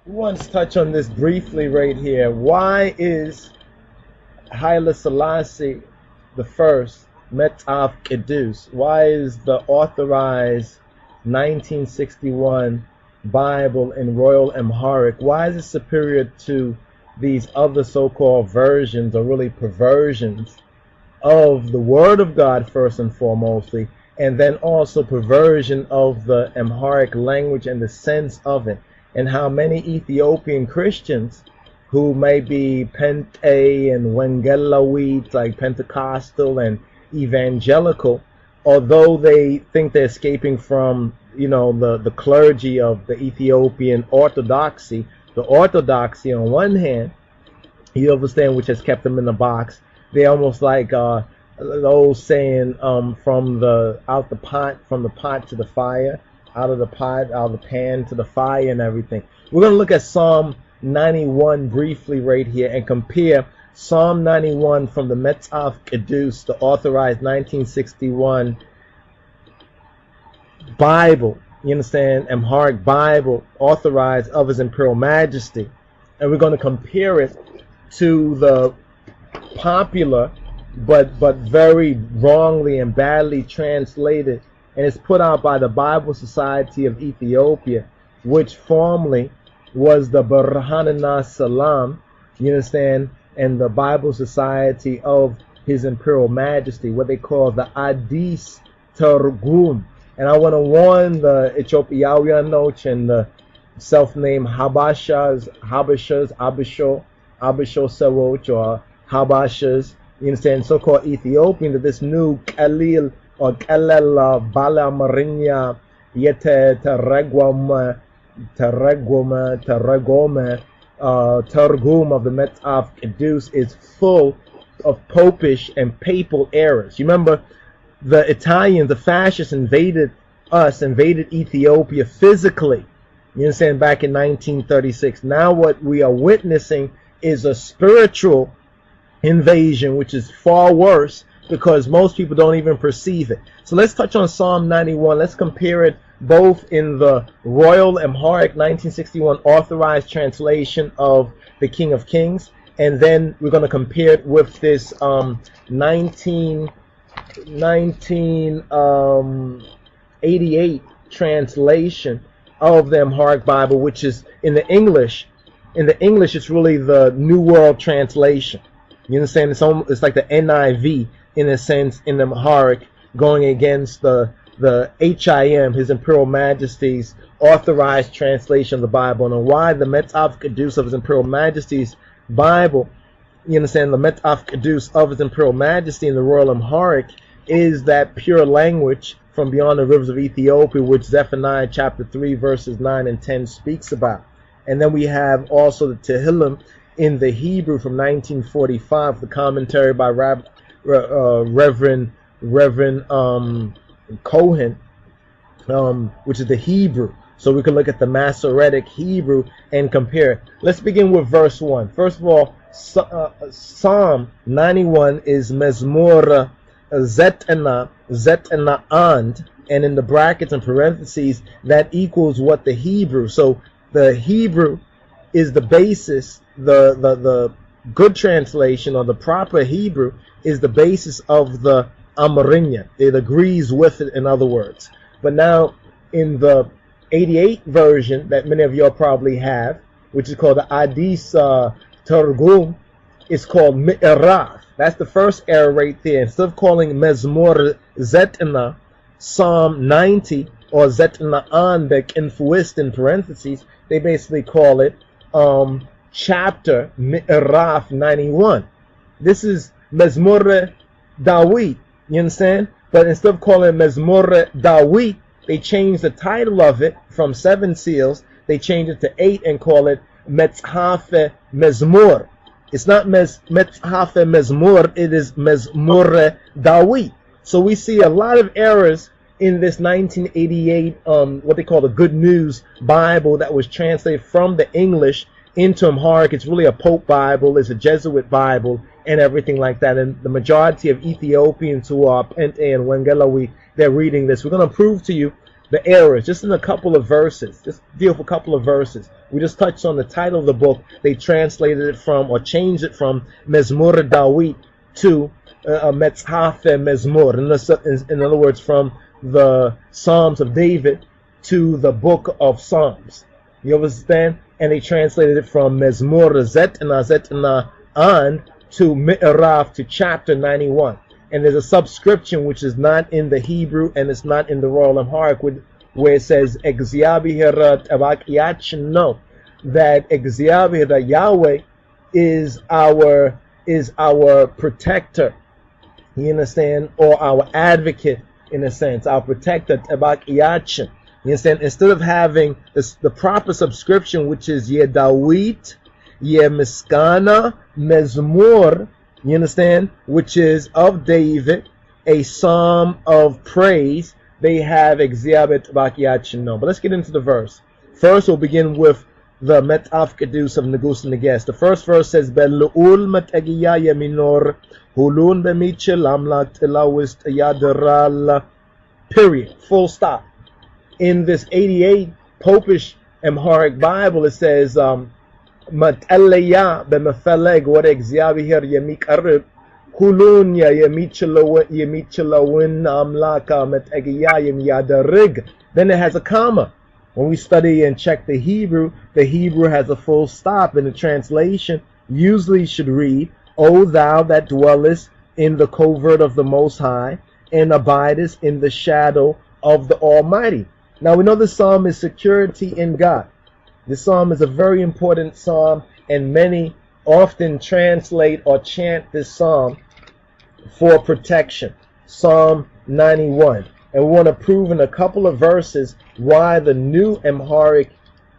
Let's touch on this briefly right here. Why is Haile Selassie the first Metaf Kedus? Why is the authorized 1961 Bible in Royal Amharic? Why is it superior to these other so-called versions, or really perversions, of the Word of God first and foremostly, and then also perversion of the Amharic language and the sense of it, and how many Ethiopian Christians who may be Pente and Wengelawit, like Pentecostal and evangelical, although they think they're escaping from, the clergy of the Ethiopian Orthodoxy, the Orthodoxy on one hand, you understand, which has kept them in the box. They're almost like the old saying, from the pot to the fire, out of the pot, out of the pan to the fire and everything. We're going to look at Psalm 91 briefly right here and compare Psalm 91 from the Metaf Kedus, the authorized 1961 Bible, you understand, Amharic Bible, authorized of His Imperial Majesty. And we're going to compare it to the popular but very wrongly and badly translated, and it's put out by the Bible Society of Ethiopia, which formerly was the Burhanana Salam, you understand, and the Bible Society of His Imperial Majesty, what they call the Addis Targum. And I want to warn the Ethiopianoch and the self-named Habashas, Abisho Sawoch, or Habashas, you understand, so-called Ethiopian, that this new Kalil or Kalel Bala Marinya Yete Targum Targum of the Metaf Kedus is full of popish and papal errors. You remember the Italians, the fascists, invaded Ethiopia physically, you understand, back in 1936. Now what we are witnessing is a spiritual invasion, which is far worse because most people don't even perceive it. So let's touch on Psalm 91. Let's compare it both in the Royal Amharic 1961 authorized translation of the King of Kings, and then we're going to compare it with this 1988 translation of the Amharic Bible, which is in the English. In the English, it's really the New World Translation. You understand? It's like the NIV in a sense in the Amharic, going against the H.I.M, His Imperial Majesty's authorized translation of the Bible. And why the Metaf Kedus of His Imperial Majesty's Bible, you understand, the Metaf Kedus of His Imperial Majesty in the Royal Amharic is that pure language from beyond the rivers of Ethiopia, which Zephaniah chapter 3 verses 9 and 10 speaks about. And then we have also the Tehillim in the Hebrew from 1945, the commentary by Reverend Cohen, which is the Hebrew. So we can look at the Masoretic Hebrew and compare it. Let's begin with verse 1. First of all, Psalm 91 is Mezmor Zetana and in the brackets and parentheses, that equals what the Hebrew. So the Hebrew is the basis, the good translation, or the proper Hebrew, is the basis of the Amarinya. It agrees with it, in other words. But now in the 88 version that many of y'all probably have, which is called the Addis Targum, it's called Mi'raf. That's the first error right there. Instead of calling Mezmor Zetana Psalm 90 or Zetana Anbek Infuist in parentheses, they basically call it chapter Mi'raf 91. This is Mezmor Dawit, you understand? But instead of calling it Mezmor Dawit, they changed the title of it from 7 seals. They changed it to 8 and call it Metaf Mezmor. It's not Metaf Mezmor, it is Mezmor Dawit. So we see a lot of errors in this 1988, what they call the Good News Bible that was translated from the English into Amharic. It's really a Pope Bible, it's a Jesuit Bible, and everything like that. And the majority of Ethiopians who are Pente and Wengelawi, they're reading this. We're going to prove to you the errors, just in a couple of verses. Just deal with a couple of verses. We just touched on the title of the book. They translated it from, or changed it from Mezmur Dawit to Metzhaf Mezmur. In other words, from the Psalms of David to the book of Psalms. You understand? And they translated it from Mezmur Zetna An to Mi'raf, to chapter 91. And there's a subscription which is not in the Hebrew and it's not in the Royal Amharic, where it says Exyabihirat Abakiyachno, that Exyabihirat Yahweh is our protector. You understand? Or our advocate, in a sense, our protector, Abakiyachin. You understand? Instead of having the proper subscription, which is Ye Dawit, Ye Miskana, Mezmur, you understand, which is of David, a psalm of praise, they have Exyabit Bakiyachino. But let's get into the verse. First, we'll begin with the Metaf Kedus of Negus Neges. The first verse says, Be'lu'ul Matagiya Yeminor, Hulun Bemichel Amlak Tilawist Yadaral. Period. Full stop. In this 88 Popish Amharic Bible, it says, Mat'aleya b'mefeleg what Exyabihir yemikarib Hulunya yemichalawin amlaka met'egiya yadarig. Then it has a comma. When we study and check the Hebrew has a full stop, and the translation usually should read, O thou that dwellest in the covert of the Most High, and abidest in the shadow of the Almighty. Now we know the psalm is security in God. This psalm is a very important psalm, and many often translate or chant this psalm for protection. Psalm 91. And we want to prove in a couple of verses why the new Amharic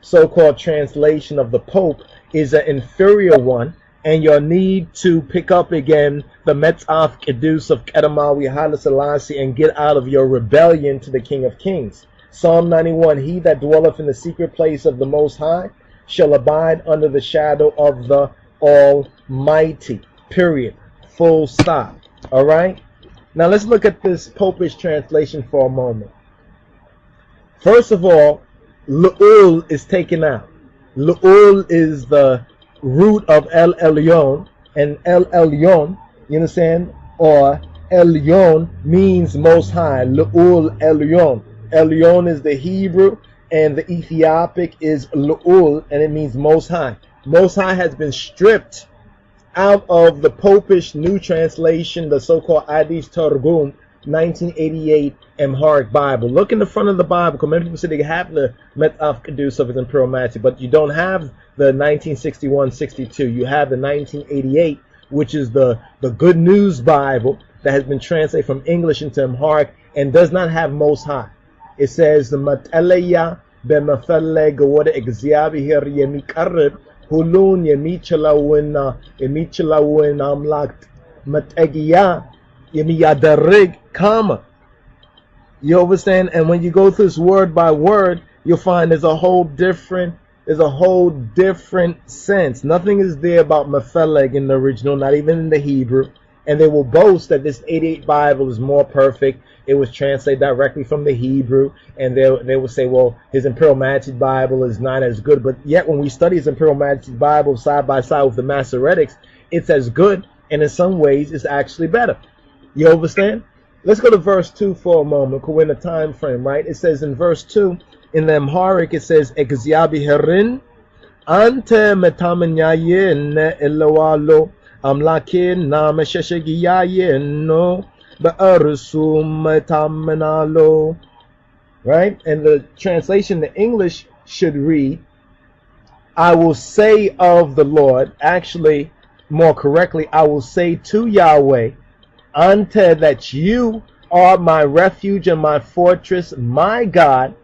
so-called translation of the Pope is an inferior one, and you'll need to pick up again the Metzaf Kedus of Kedamawi Haile Selassie and get out of your rebellion to the King of Kings. Psalm 91, he that dwelleth in the secret place of the Most High shall abide under the shadow of the Almighty. Period. Full stop. All right? Now let's look at this Popish translation for a moment. First of all, Lu'ul is taken out. Lu'ul is the root of El Elyon, and El Elyon, you understand, or Elyon means Most High. Lu'ul Elyon. Elyon is the Hebrew, and the Ethiopic is Lu'ul, and it means Most High. Most High has been stripped out of the Popish New Translation, the so-called Adis Targum, 1988 Amharic Bible. Look in the front of the Bible, because many people say they have the Metaf Kedus of its Imperial Majesty, but you don't have the 1961-62. You have the 1988, which is the Good News Bible that has been translated from English into Amharic and does not have Most High. It says the Mat'aleya b'mefeleg what Exyabihir yemikarib Hulun yemichalawin amlakt Mat'egiya yemiyadarig, comma. You understand? And when you go through this word by word, you'll find there's a whole different sense. Nothing is there about mefeleg in the original, not even in the Hebrew. And they will boast that this 88 Bible is more perfect. It was translated directly from the Hebrew, and they will say, well, his Imperial Majesty Bible is not as good. But yet when we study his Imperial Majesty Bible side by side with the Masoretics, it's as good, and in some ways it's actually better. You understand? Let's go to verse 2 for a moment, because we're in a time frame, right? It says in verse 2, in the Amharic, it says, Exyabiherin ante metamanyayin elawalo amlakin na mesheshegiyayin no. Right? And the translation, the English should read, I will say of the Lord, actually, more correctly, I will say to Yahweh, Ante, that you are my refuge and my fortress, my God.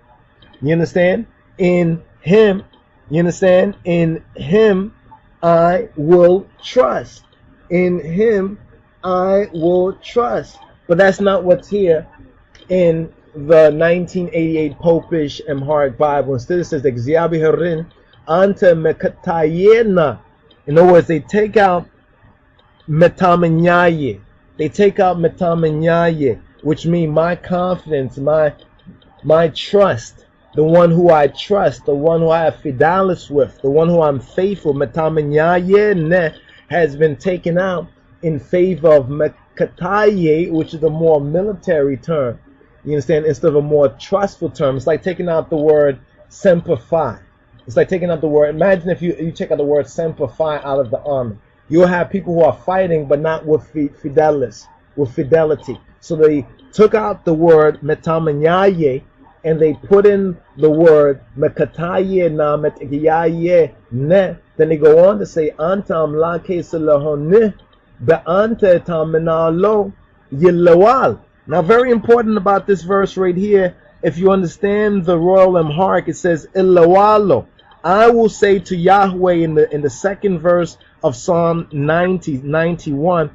You understand? In him, you understand? In him I will trust. In him I will trust. But that's not what's here in the 1988 Popish Amharic Bible. Instead it says Exyabiherin ante mekatayena. In other words, they take out metamenyaye. They take out metamenyaye, which means my confidence, my my trust, the one who I trust, the one who I have fidelis with, the one who I'm faithful, metamanyaye ne, has been taken out in favor of mekataye, which is a more military term. You understand? Instead of a more trustful term. It's like taking out the word semper fi. It's like taking out the word. Imagine if you take out the word semper fi out of the army. You'll have people who are fighting but not with fidelis, with fidelity. So they took out the word metamanyaye and they put in the word mekataye na metiyaye ne. Then they go on to say antam la kesalahone be'ante taminalo yilawal. Now, very important about this verse right here, if you understand the royal Amharic, it says Ilawalo. I will say to Yahweh in the second verse of Psalm 91,